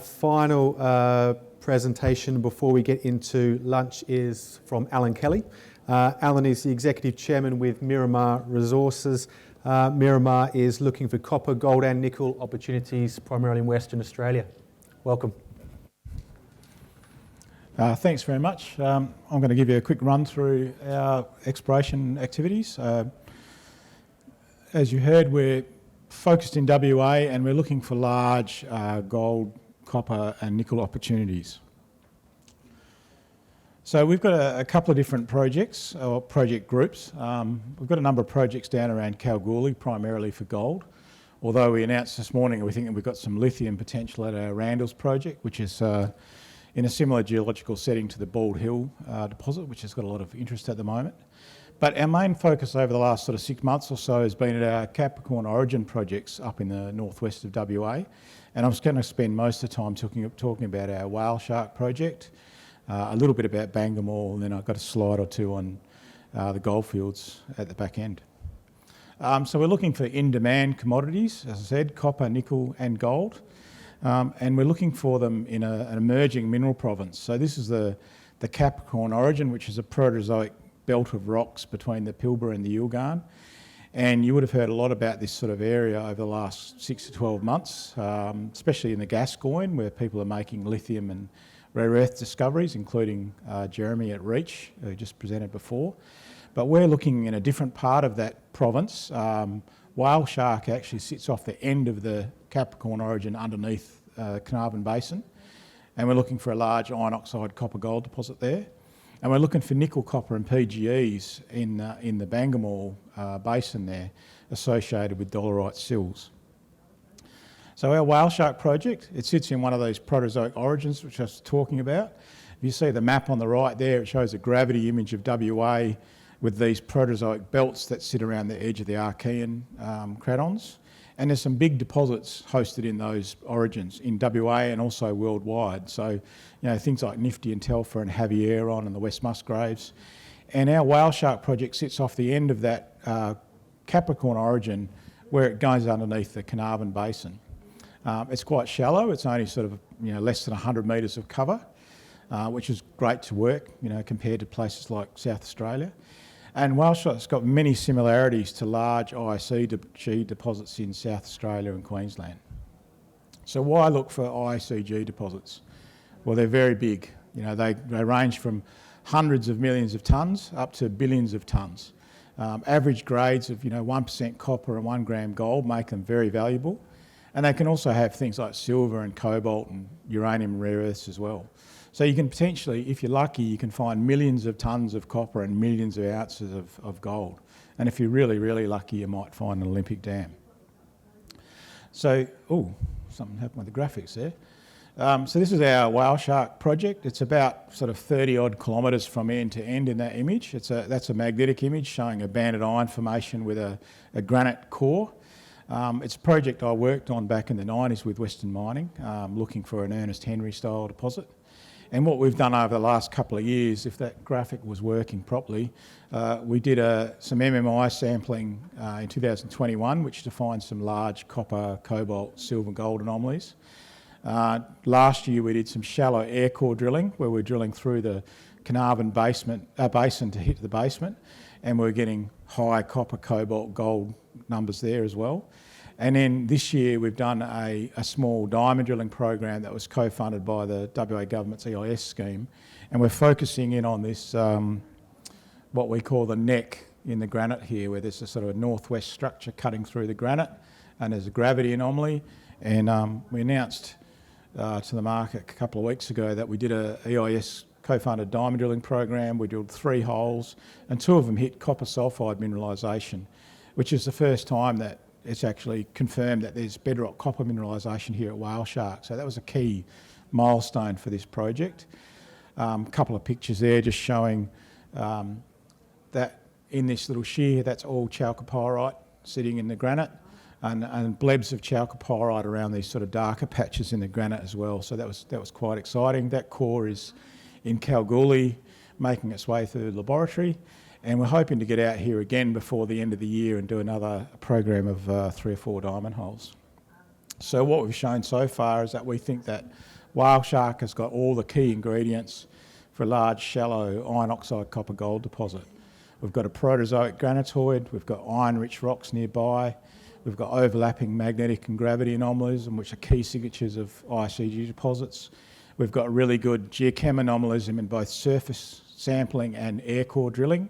final presentation before we get into lunch is from Allan Kelly. Allan is the Executive Chairman with Miramar Resources. Miramar is looking for copper, gold and nickel opportunities primarily in Western Australia. Welcome. Thanks very much. I'm going to give you a quick run through our exploration activities. As you heard, we're focused in WA and we're looking for large gold, copper and nickel opportunities. So we've got a couple of different projects or project groups. We've got a number of projects down around Kalgoorlie, primarily for gold. Although we announced this morning we think that we've got some lithium potential at our Randalls project, which is in a similar geological setting to the Bald Hill deposit, which has got a lot of interest at the moment. But our main focus over the last sort of 6 months or so has been at our Capricorn Origin projects up in the northwest of WA. And I'm just going to spend most of the time talking about our Whale Shark project, a little bit about Bangamore, and then I've got a slide or two on the goldfields at the back end. So we're looking for in-demand commodities, as I said, copper, nickel and gold. And we're looking for them in an emerging mineral province. So this is the Capricorn Origin, which is a Proterozoic belt of rocks between the Pilbara and the Yilgarn. And you would have heard a lot about this sort of area over the last 6 to 12 months, especially in the Gascoyne, where people are making lithium and rare earth discoveries, including Jeremy at Reach, who just presented before. But we're looking in a different part of that province. Whale Shark actually sits off the end of the Capricorn Origin underneath Carnarvon Basin, and we're looking for a large iron oxide copper gold deposit there. And we're looking for nickel, copper and PGEs in the Bangamore basin there, associated with dolerite sills. So our Whale Shark project, it sits in one of those Proterozoic origins which I was talking about. If you see the map on the right there, it shows a gravity image of WA with these Proterozoic belts that sit around the edge of the Archean cratons. And there's some big deposits hosted in those origins in WA and also worldwide. So, you know, things like Nifty and Telfer and Javieron and the West Musgraves. And our Whale Shark project sits off the end of that Capricorn Origin where it goes underneath the Carnarvon Basin. It's quite shallow. It's only sort of, you know, less than 100 metres of cover, which is great to work, you know, compared to places like South Australia. And Whale Shark's got many similarities to large ICG deposits in South Australia and Queensland. So why look for ICG deposits? Well, they're very big. You know, they range from hundreds of millions of tonnes up to billions of tonnes. Average grades of, you know, 1% copper and 1 gram gold make them very valuable. And they can also have things like silver and cobalt and uranium and rare earths as well. So you can potentially, if you're lucky, you can find millions of tonnes of copper and millions of ounces of gold. And if you're really, really lucky, you might find an Olympic dam. So, something happened with the graphics there. So this is our Whale Shark project. It's about sort of 30 odd kilometres from end to end in that image. That's a magnetic image showing a banded iron formation with a granite core. It's a project I worked on back in the 90s with Western Mining, looking for an Ernest Henry style deposit. And what we've done over the last couple of years, if that graphic was working properly, we did some MMI sampling in 2021, which defined some large copper, cobalt, silver, gold anomalies. Last year we did some shallow air core drilling, where we're drilling through the Carnarvon basin to hit the basement, and we're getting high copper, cobalt, gold numbers there as well. And then this year we've done a small diamond drilling program that was co-funded by the WA government's EIS scheme, and we're focusing in on this, what we call the neck in the granite here, where there's a sort of a northwest structure cutting through the granite, and there's a gravity anomaly. And we announced to the market a couple of weeks ago that we did a EIS co-funded diamond drilling program. We drilled 3 holes, and 2 of them hit copper sulphide mineralisation, which is the first time that it's actually confirmed that there's bedrock copper mineralisation here at Whale Shark. So that was a key milestone for this project. A couple of pictures there just showing that in this little shear, that's all chalcopyrite sitting in the granite, and blebs of chalcopyrite around these sort of darker patches in the granite as well. So that was quite exciting. That core is in Kalgoorlie, making its way through the laboratory. And we're hoping to get out here again before the end of the year and do another program of 3 or 4 diamond holes. So what we've shown so far is that we think that Whale Shark has got all the key ingredients for a large, shallow iron oxide copper gold deposit. We've got a Proterozoic granitoid, we've got iron-rich rocks nearby, we've got overlapping magnetic and gravity anomalies, which are key signatures of ICG deposits. We've got really good geochem anomalism in both surface sampling and air core drilling.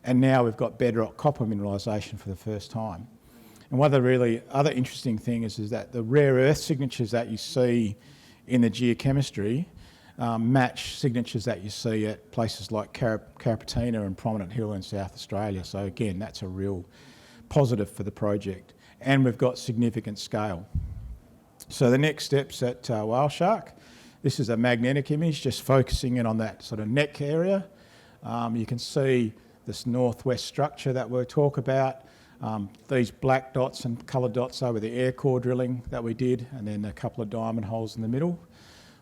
And now we've got bedrock copper mineralisation for the first time. And one of the really other interesting things is that the rare earth signatures that you see in the geochemistry match signatures that you see at places like Carapatina and Prominent Hill in South Australia. So again, that's a real positive for the project. And we've got significant scale. So the next steps at Whale Shark, this is a magnetic image just focusing in on that sort of neck area. You can see this northwest structure that we'll talk about. These black dots and coloured dots over the air core drilling that we did, and then a couple of diamond holes in the middle.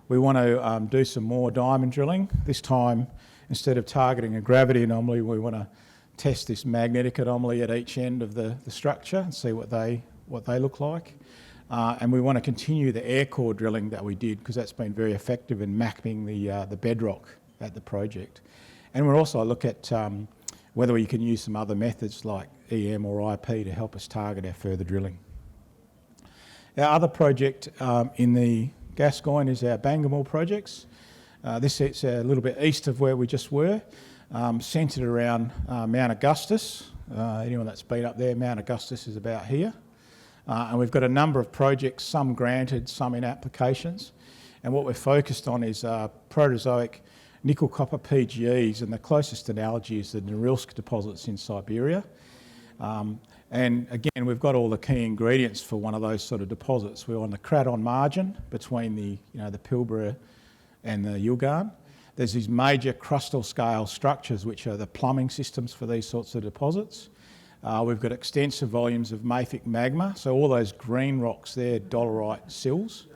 We want to do some more diamond drilling. This time, instead of targeting a gravity anomaly, we want to test this magnetic anomaly at each end of the structure and see what they look like. And we want to continue the air core drilling that we did, because that's been very effective in mapping the bedrock at the project. And we'll also look at whether we can use some other methods like EM or IP to help us target our further drilling. Our other project in the Gascoyne is our Bangamore projects. This sits a little bit east of where we just were, centred around Mount Augustus. Anyone that's been up there, Mount Augustus is about here. And we've got a number of projects, some granted, some in applications. And what we're focused on is Proterozoic nickel copper PGEs, and the closest analogy is the Norilsk deposits in Siberia. And again, we've got all the key ingredients for one of those sort of deposits. We're on the Craton margin between the Pilbara and the Yilgarn. There's these major crustal scale structures which are the plumbing systems for these sorts of deposits. We've got extensive volumes of mafic magma, so all those green rocks there, dolerite sills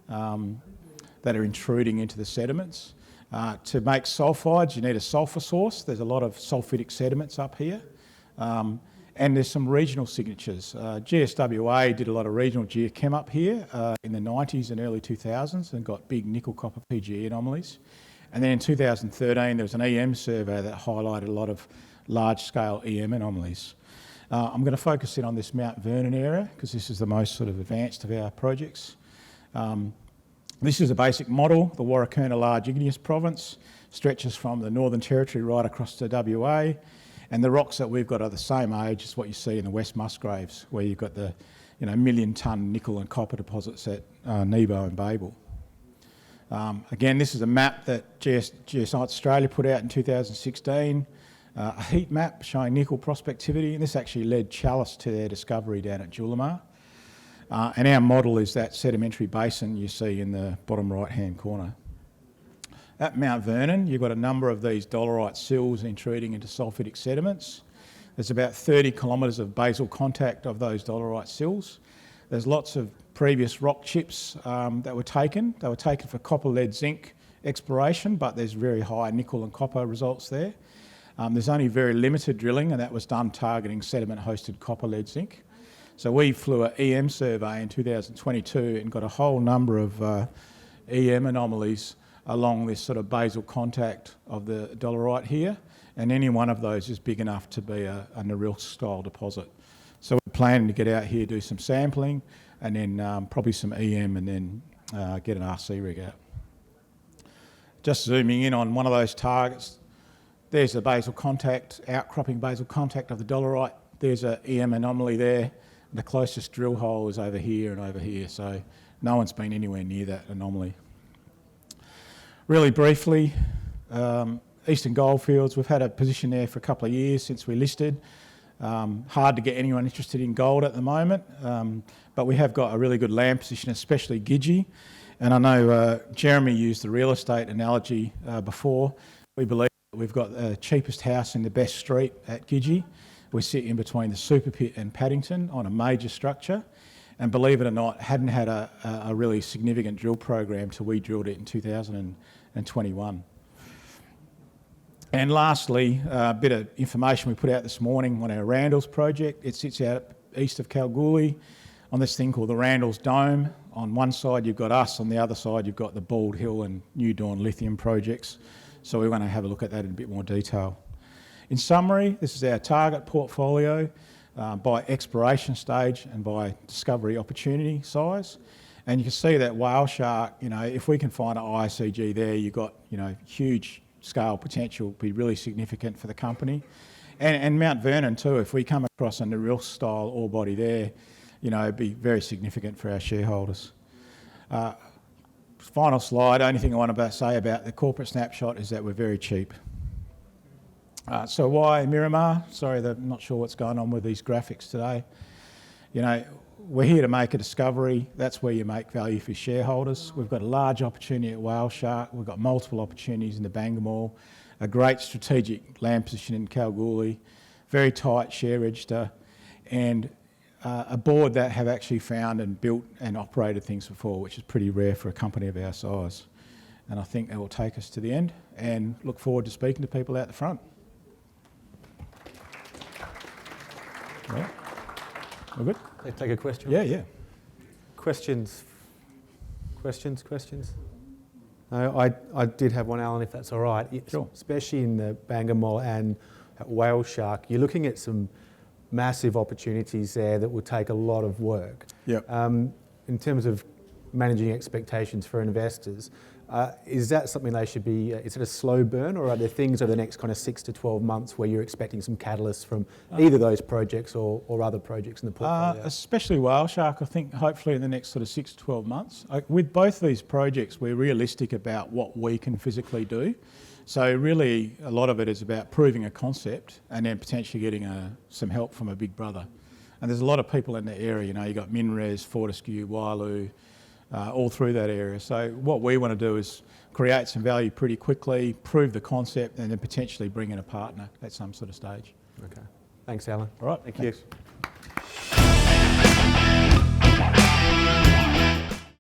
that are intruding into the sediments. To make sulphides, you need a sulphur source. There's a lot of sulphitic sediments up here. And there's some regional signatures. GSWA did a lot of regional geochem up here in the 90s and early 2000s and got big nickel copper PGE anomalies. And then in 2013, there was an EM survey that highlighted a lot of large-scale EM anomalies. I'm going to focus in on this Mount Vernon area because this is the most sort of advanced of our projects. This is a basic model. The Warrakoona Large Igneous Province stretches from the Northern Territory right across to WA, and the rocks that we've got are the same age as what you see in the West Musgraves, where you've got the million-tonne nickel and copper deposits at Nebo and Babel. Again, this is a map that Geoscience Australia put out in 2016, a heat map showing nickel prospectivity, and this actually led Chalice to their discovery down at Julimar. And our model is that sedimentary basin you see in the bottom right-hand corner. At Mount Vernon, you've got a number of these dolerite sills intruding into sulphitic sediments. There's about 30 kilometres of basal contact of those dolerite sills. There's lots of previous rock chips that were taken. They were taken for copper, lead, zinc exploration, but there's very high nickel and copper results there. There's only very limited drilling, and that was done targeting sediment-hosted copper, lead, zinc. So we flew an EM survey in 2022 and got a whole number of EM anomalies along this sort of basal contact of the dolerite here, and any one of those is big enough to be a Norilsk-style deposit. So we're planning to get out here, do some sampling, and then probably some EM, and then get an RC rig out. Just zooming in on one of those targets, there's the basal contact, outcropping basal contact of the dolerite. There's an EM anomaly there. The closest drill hole is over here, so no one's been anywhere near that anomaly. Really briefly, Eastern Goldfields, we've had a position there for a couple of years since we listed. Hard to get anyone interested in gold at the moment, but we have got a really good land position, especially Gidgee. And I know Jeremy used the real estate analogy before. We believe that we've got the cheapest house in the best street at Gidgee. We sit in between the Super Pit and Paddington on a major structure, and believe it or not, hadn't had a really significant drill program till we drilled it in 2021. And lastly, a bit of information we put out this morning on our Randalls project. It sits out east of Kalgoorlie on this thing called the Randalls Dome. On one side you've got us, on the other side you've got the Bald Hill and New Dawn lithium projects. So we want to have a look at that in a bit more detail. In summary, this is our target portfolio by exploration stage and by discovery opportunity size. And you can see that whale shark, if we can find an ICG there, you've got, huge scale potential, be really significant for the company. And Mount Vernon too, if we come across a Norilsk style ore body there, it'd be very significant for our shareholders. Final slide, only thing I want to say about the corporate snapshot is that we're very cheap. So why Miramar? Sorry, I'm not sure what's going on with these graphics today. We're here to make a discovery. That's where you make value for shareholders. We've got a large opportunity at Whale Shark. We've got multiple opportunities in the Bangamore, a great strategic land position in Kalgoorlie, very tight share register, and a board that have actually found and built and operated things before, which is pretty rare for a company of our size. And I think that will take us to the end, and look forward to speaking to people out the front. Yeah. We're good? Let's take a question. Yeah. Questions? No, I did have one, Alan, if that's all right. Sure. Especially in the Bangamore and at Whale Shark, you're looking at some massive opportunities there that will take a lot of work. Yep. In terms of managing expectations for investors, is that something they should be, is it a slow burn, or are there things over the next kind of 6 to 12 months where you're expecting some catalysts from either those projects or other projects in the portfolio? Especially Whale Shark, I think hopefully in the next sort of 6 to 12 months. With both these projects, we're realistic about what we can physically do. So really a lot of it is about proving a concept and then potentially getting some help from a big brother. And there's a lot of people in the area, you've got MinRes, Fortescue, Wailu, all through that area. So what we want to do is create some value pretty quickly, prove the concept, and then potentially bring in a partner at some sort of stage. Okay. Thanks, Alan. All right. Thank Thanks. you.